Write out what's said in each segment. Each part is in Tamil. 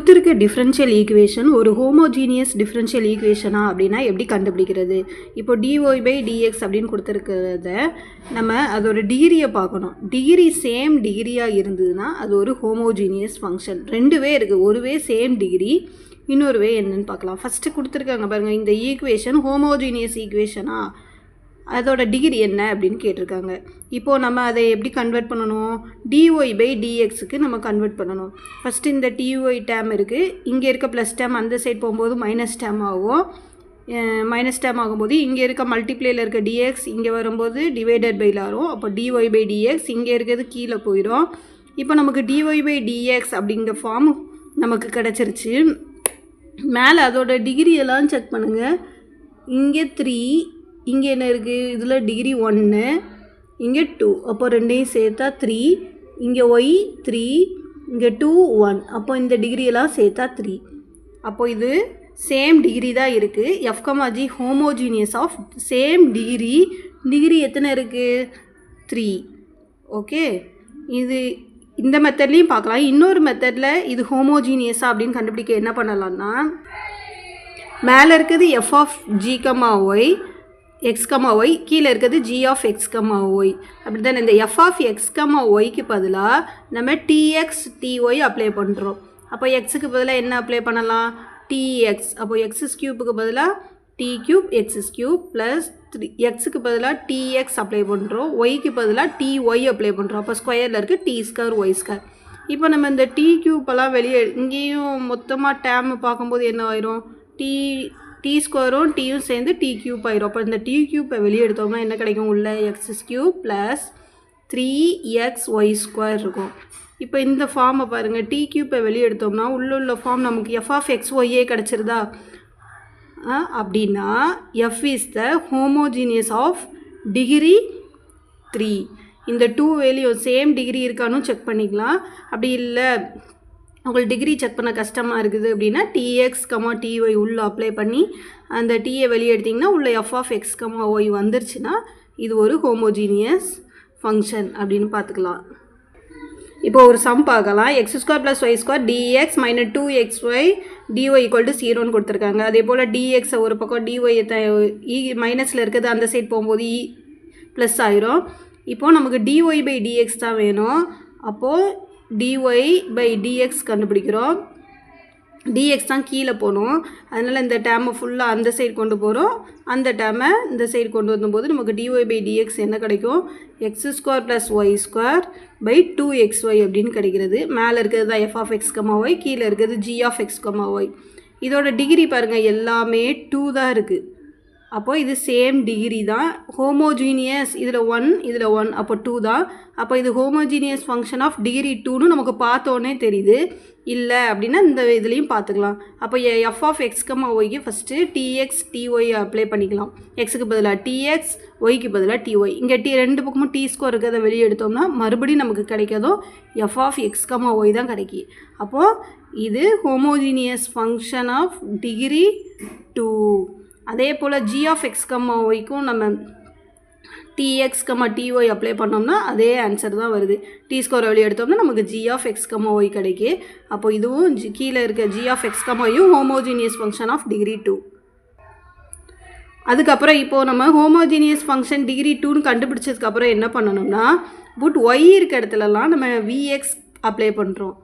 கொடுத்துருக்க டிஃப்ரென்ஷியல் ஈக்குவேஷன் ஒரு ஹோமோஜீனியஸ் டிஃப்ரென்ஷியல் ஈக்குவேஷனா அப்படின்னா எப்படி கண்டுபிடிக்கிறது? இப்போ dy/dx அப்படின்னு கொடுத்துருக்கிறத நம்ம அதோட டிகிரியை பார்க்கணும். டிகிரி சேம் டிகிரியாக இருந்ததுன்னா அது ஒரு ஹோமோஜீனியஸ் ஃபங்க்ஷன். ரெண்டுவே இருக்குது, ஒருவே சேம் டிகிரி, இன்னொரு வே என்னன்னு பார்க்கலாம். ஃபஸ்ட்டு கொடுத்துருக்காங்க பாருங்கள், இந்த ஈக்குவேஷன் ஹோமோஜீனியஸ் ஈக்குவேஷனா, அதோட டிகிரி என்ன அப்படின்னு கேட்டிருக்காங்க. இப்போது நம்ம அதை எப்படி கன்வெர்ட் பண்ணணும்? dy/dxக்கு நம்ம கன்வெர்ட் பண்ணணும். ஃபஸ்ட்டு இந்த dy டேம் இருக்குது, இங்கே இருக்க ப்ளஸ் டேம் அந்த சைட் போகும்போது மைனஸ் டேம் ஆகும். மைனஸ் டேம் ஆகும்போது இங்கே இருக்க மல்டிப்ளேயில் இருக்க dx இங்கே வரும்போது டிவைடட் பையில் வரும். அப்போ dy/dx இங்கே இருக்கிறது கீழே போயிடும். இப்போ நமக்கு dy/dx அப்படிங்கிற ஃபார்ம் நமக்கு கிடச்சிருச்சு. மேலே அதோட டிகிரியெல்லாம் செக் பண்ணுங்கள். இங்கே 3, இங்கே என்ன இருக்குது, இதில் டிகிரி 1, இங்கே 2, அப்போ ரெண்டையும் சேர்த்தா 3, இங்கே y 3, இங்கே 2 1, அப்போ இந்த டிகிரியெல்லாம் சேர்த்தா 3. அப்போ இது சேம் டிகிரி தான் இருக்குது. f, g homogeneous of same degree. Degree எத்தனை இருக்குது? 3. ஓகே, இது இந்த மெத்தட்லேயும் பார்க்கலாம். இன்னொரு மெத்தடில் இது ஹோமோஜீனியஸா அப்படின்னு கண்டுபிடிக்க என்ன பண்ணலாம்னா, மேலே இருக்குது f(g, y), x, y, கீழே இருக்கிறது g(x, y). அப்படி தானே இந்த f(x, y)க்கு பதிலாக நம்ம tx, ty அப்ளை பண்ணுறோம். அப்போ எக்ஸுக்கு பதிலாக என்ன அப்ளை பண்ணலாம்? tx. அப்போ x³ பதிலாக t³ x³ ப்ளஸ் 3, எக்ஸுக்கு பதிலாக tx அப்ளை பண்ணுறோம், ஒய்க்கு பதிலாக ty அப்ளை பண்ணுறோம். அப்போ ஸ்கொயரில் இருக்குது t² y². இப்போ நம்ம இந்த t³ வெளியே இங்கேயும் மொத்தமாக டேம் பார்க்கும்போது என்ன ஆயிரும்? t² டீயும் சேர்ந்து t³ ஆயிரும். அப்போ இந்த t³ வெளியே எடுத்தோம்னா என்ன கிடைக்கும்? உள்ள x³ ப்ளஸ் 3xy² இருக்கும். இப்போ இந்த ஃபார்மை பாருங்கள், t³ வெளியே எடுத்தோம்னா உள்ள ஃபார்ம் நமக்கு f(x, y) கிடச்சிருதா? அப்படின்னா f is the homogeneous of degree 3. இந்த 2 வேல்யூ சேம் டிகிரி இருக்கான்னு செக் பண்ணிக்கலாம். அப்படி இல்லை உங்களுக்கு டிகிரி செக் பண்ண கஷ்டமாக இருக்குது அப்படின்னா tx, ty உள்ளே அப்ளை பண்ணி அந்த டீயை வெளியே எடுத்திங்கன்னா உள்ள f(x, y) வந்துருச்சுன்னா இது ஒரு ஹோமோஜீனியஸ் ஃபங்க்ஷன் அப்படின்னு பார்த்துக்கலாம். இப்போ ஒரு சம் பார்க்கலாம். x² + y² dx - 2xy dy = 0ன்னு கொடுத்துருக்காங்க. அதே போல் dx ஒரு பக்கம் dy மைனஸில் இருக்கிறது அந்த சைட் போகும்போது ப்ளஸ் ஆயிரும். இப்போது நமக்கு dy/dx தான் வேணும். அப்போது dy/dx கண்டுபிடிக்கிறோம். dx தான் கீழே போகணும், அதனால் இந்த டேமை ஃபுல்லாக அந்த சைடு கொண்டு போகிறோம். அந்த டேமை இந்த சைடு கொண்டு வரும்போது நமக்கு dy/dx என்ன கிடைக்கும்? x² + y² / 2xy அப்படின்னு கிடைக்கிறது. மேலே இருக்கிறது தான் f(x, y), கீழே இருக்கிறது g(x, y). இதோட டிகிரி பாருங்கள், எல்லாமே 2 தான் இருக்குது. அப்போ இது சேம் டிகிரி தான், ஹோமோஜீனியஸ். இதில் 1, இதில் 1, அப்போ 2 தான். அப்போ இது ஹோமோஜீனியஸ் ஃபங்க்ஷன் ஆஃப் டிகிரி 2ன்னு நமக்கு பார்த்தோன்னே தெரியுது. இல்லை அப்படின்னா இந்த இதுலேயும் பார்த்துக்கலாம். அப்போ f(x, y)க்கு ஃபஸ்ட்டு tx, ty அப்ளை பண்ணிக்கலாம். எக்ஸுக்கு பதிலாக tx, ஒய்க்கு பதிலாக ty. இங்கே ரெண்டு பக்கமும் t² இருக்கிறத வெளியே எடுத்தோம்னா மறுபடியும் நமக்கு கிடைக்கிறதோ f(x, y) தான் கிடைக்கி. அப்போது இது ஹோமோஜீனியஸ் ஃபங்க்ஷன் ஆஃப் டிகிரி 2. அதே போல் g(x, y)க்கும் நம்ம tx, ty அப்ளை பண்ணோம்னா அதே ஆன்சர் தான் வருது. t² வெளியே எடுத்தோம்னா நமக்கு g(x, y) கிடைக்கி. அப்போ இதுவும் கீழே இருக்க g(x, y)யும் ஹோமோஜீனியஸ் ஃபங்க்ஷன் ஆஃப் டிகிரி 2. அதுக்கப்புறம் இப்போது நம்ம ஹோமோஜீனியஸ் ஃபங்க்ஷன் டிகிரி 2ன்னு கண்டுபிடிச்சதுக்கப்புறம் என்ன பண்ணணும்னா, y இருக்க இடத்துலலாம் நம்ம vx அப்ளை பண்ணுறோம்.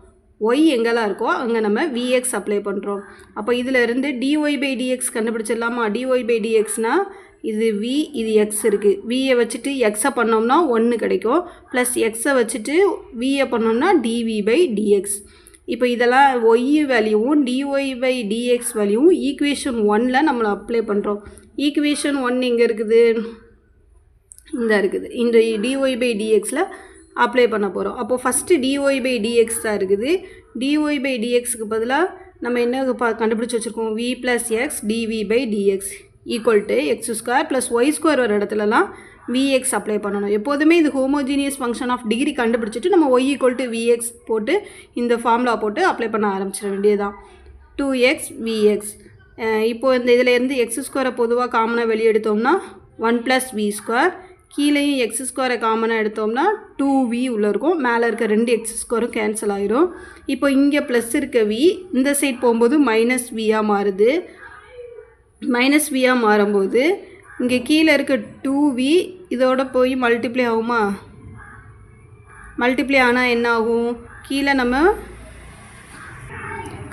y எங்கெல்லாம் இருக்கோ அங்கே நம்ம vx அப்ளை பண்ணுறோம். அப்போ இதில் இருந்து dy/dx கண்டுபிடிச்சிடலாமா? dy/dxனால் இது v, இது x இருக்குது. vயை வச்சுட்டு xஐ பண்ணோம்னா 1 கிடைக்கும், ப்ளஸ் xஐ வச்சுட்டு vயை பண்ணோம்னா dv/dx. இப்போ இதெல்லாம் y வேல்யூவும் dy/dx வேல்யூவும் ஈக்குவேஷன் 1ல் நம்மளை அப்ளை பண்ணுறோம். ஈக்குவேஷன் 1 எங்கே இருக்குது? இந்த இருக்குது. இந்த dy/dxல அப்ளை பண்ண போகிறோம். அப்போது ஃபஸ்ட்டு dy/dx தான் இருக்குது. dy/dxக்கு பதிலாக நம்ம என்ன கண்டுபிடிச்சி வச்சுருக்கோம்? v + x dv/dx = x² + y² வர இடத்துலலாம் vx அப்ளை பண்ணணும். எப்போதுமே இது ஹோமோஜீனியஸ் ஃபங்க்ஷன் ஆஃப் டிகிரி கண்டுபிடிச்சிட்டு நம்ம y = vx போட்டு இந்த ஃபார்முலா போட்டு அப்ளை பண்ண ஆரம்பிச்சிட வேண்டியதுதான். 2x vx. இப்போது இந்த இதில் இருந்து x² பொதுவாக காமனாக வெளியே எடுத்தோம்னா 1 + v². கீழேயும் எக்ஸ் ஸ்கொயரை காமனாக எடுத்தோம்னா 2v உள்ளே இருக்கும். மேலே இருக்க 2 எக்ஸ் ஸ்கொயரும் கேன்சல் ஆகிரும். இப்போ இங்கே ப்ளஸ் இருக்க v இந்த சைட் போகும்போது மைனஸ் வியாக மாறுது. மைனஸ் வியாக மாறும்போது இங்கே கீழே இருக்க 2v இதோட போய் மல்டிப்ளை ஆகுமா? மல்டிப்ளை ஆனால் என்ன ஆகும்? கீழே நம்ம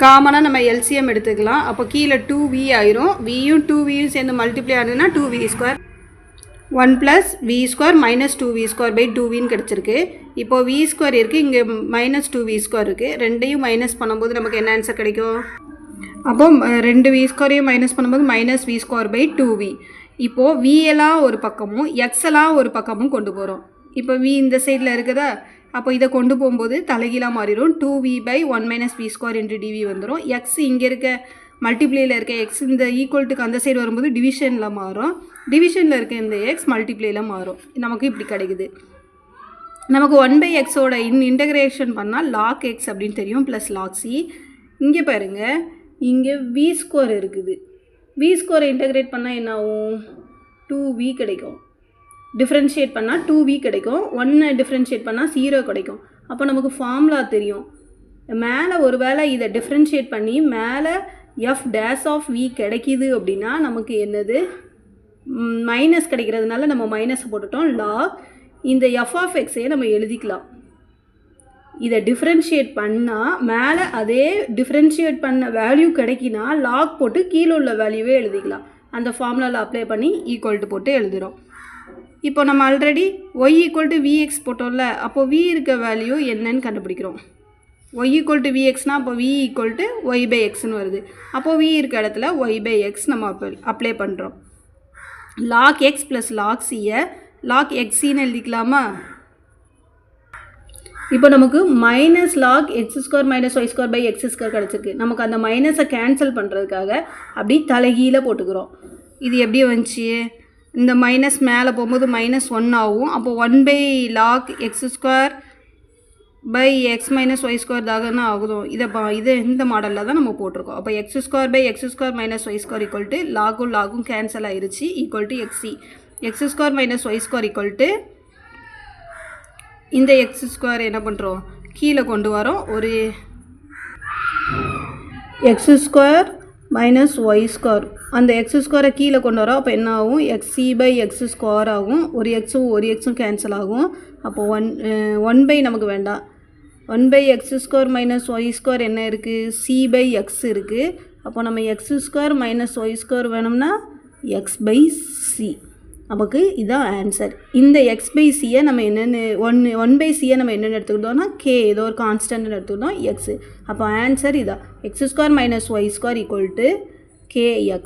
காமனாக நம்ம எல்சிஎம் எடுத்துக்கலாம். அப்போ கீழே 2v ஆயிரும். வியும் 2vயும் சேர்ந்து மல்டிப்ளை ஆனதுன்னா 2v square 1 + v square minus 2v square by 2vன்னு கிடச்சிருக்கு. இப்போது v ஸ்கொயர் இருக்குது, இங்கே மைனஸ் 2v ஸ்கொயர் இருக்குது. ரெண்டையும் மைனஸ் பண்ணும்போது நமக்கு என்ன ஆன்சர் கிடைக்கும்? அப்போ 2v ஸ்கொயரையும் மைனஸ் பண்ணும்போது minus v square by 2v. இப்போது v எல்லாம் ஒரு பக்கமும் x எல்லாம் ஒரு பக்கமும் கொண்டு போகிறோம். இப்போ v இந்த சைடில் இருக்குதா? அப்போ இதை கொண்டு போகும்போது தலைகீழாக மாறிடும். 2v by 1 - v square into dv வந்துடும். எக்ஸ் இங்கே இருக்க மல்டிப்ளேயில் இருக்க எக்ஸ் இந்த ஈக்குவல்ட்டுக்கு அந்த சைடு வரும்போது டிவிஷனில் மாறும். டிவிஷனில் இருக்க இந்த எக்ஸ் மல்டிப்ளேயில் மாறும். நமக்கு இப்படி கிடைக்குது. நமக்கு 1/xோட இன்டகிரேஷன் பண்ணால் log x அப்படின்னு தெரியும் ப்ளஸ் log c. இங்கே பாருங்கள், இங்கே v ஸ்கொயர் இருக்குது. v ஸ்கொயரை இன்டகிரேட் பண்ணால் என்ன ஆகும்? 2v கிடைக்கும். டிஃப்ரென்ஷியேட் பண்ணால் 2v கிடைக்கும். 1 டிஃப்ரென்ஷியேட் பண்ணால் 0 கிடைக்கும். அப்போ நமக்கு ஃபார்முலா தெரியும். மேலே ஒரு வேளை இதை டிஃப்ரென்ஷியேட் பண்ணி மேலே எஃப் டேஸ் ஆஃப் v கிடைக்கிது அப்படின்னா நமக்கு என்னது? மைனஸ் கிடைக்கிறதுனால நம்ம மைனஸ் போட்டுட்டோம். லாக் இந்த எஃப் ஆஃப் எக்ஸையே நம்ம எழுதிக்கலாம். இதை டிஃப்ரென்ஷியேட் பண்ணால் மேலே அதே டிஃப்ரென்ஷியேட் பண்ண வேல்யூ கிடைக்கினா லாக் போட்டு கீழே உள்ள வேல்யூவே எழுதிக்கலாம். அந்த ஃபார்முலாவில் அப்ளை பண்ணி ஈக்குவல்ட்டு போட்டு எழுதுகிறோம். இப்போ நம்ம ஆல்ரெடி y = vx போட்டோம்ல, அப்போது v இருக்க வேல்யூ என்னன்னு கண்டுபிடிக்கிறோம். y = vxனா அப்போ v = y/xன்னு வருது. அப்போது v இருக்க இடத்துல y/x நம்ம அப்ளை பண்ணுறோம். log x plus log c-யை log x-ன்னு எழுதிக்கலாமா? இப்போ நமக்கு minus log x² - y² x² கிடச்சிருக்கு. நமக்கு அந்த மைனஸை கேன்சல் பண்ணுறதுக்காக அப்படி தலைகீழ போட்டுக்கிறோம். இது எப்படி வந்துச்சு? இந்த மைனஸ் மேலே போகும்போது -1 ஆகும். அப்போ 1/log x² / x - y² தாகனா ஆகுதும். இது இந்த மாடலில் தான் நம்ம போட்டிருக்கோம். அப்போ x² / x² - y² லாகும் கேன்சல் ஆயிடுச்சு xc. x² - y² இந்த x² என்ன பண்ணுறோம்? கீழே கொண்டு வரோம். ஒரு x² - y². அந்த x² கீழே கொண்டு வரோம். அப்போ என்ன ஆகும்? xc/x² ஆகும். ஒரு எக்ஸும் கேன்சல் ஆகும். அப்போது 1 நமக்கு வேண்டாம். 1/x² - y² என்ன இருக்குது? c/x இருக்குது. அப்போ நம்ம x² - y² வேணும்னா x/c. நமக்கு இதுதான் ஆன்சர். இந்த x/c-யை நம்ம என்னென்னு 1/c-யை நம்ம என்னென்னு எடுத்துக்கிட்டோம்னா k ஏதோ ஒரு கான்ஸ்டன்ட்னு எடுத்துக்கிட்டோம் x. அப்போ ஆன்சர் இதான் x² - y² = kx.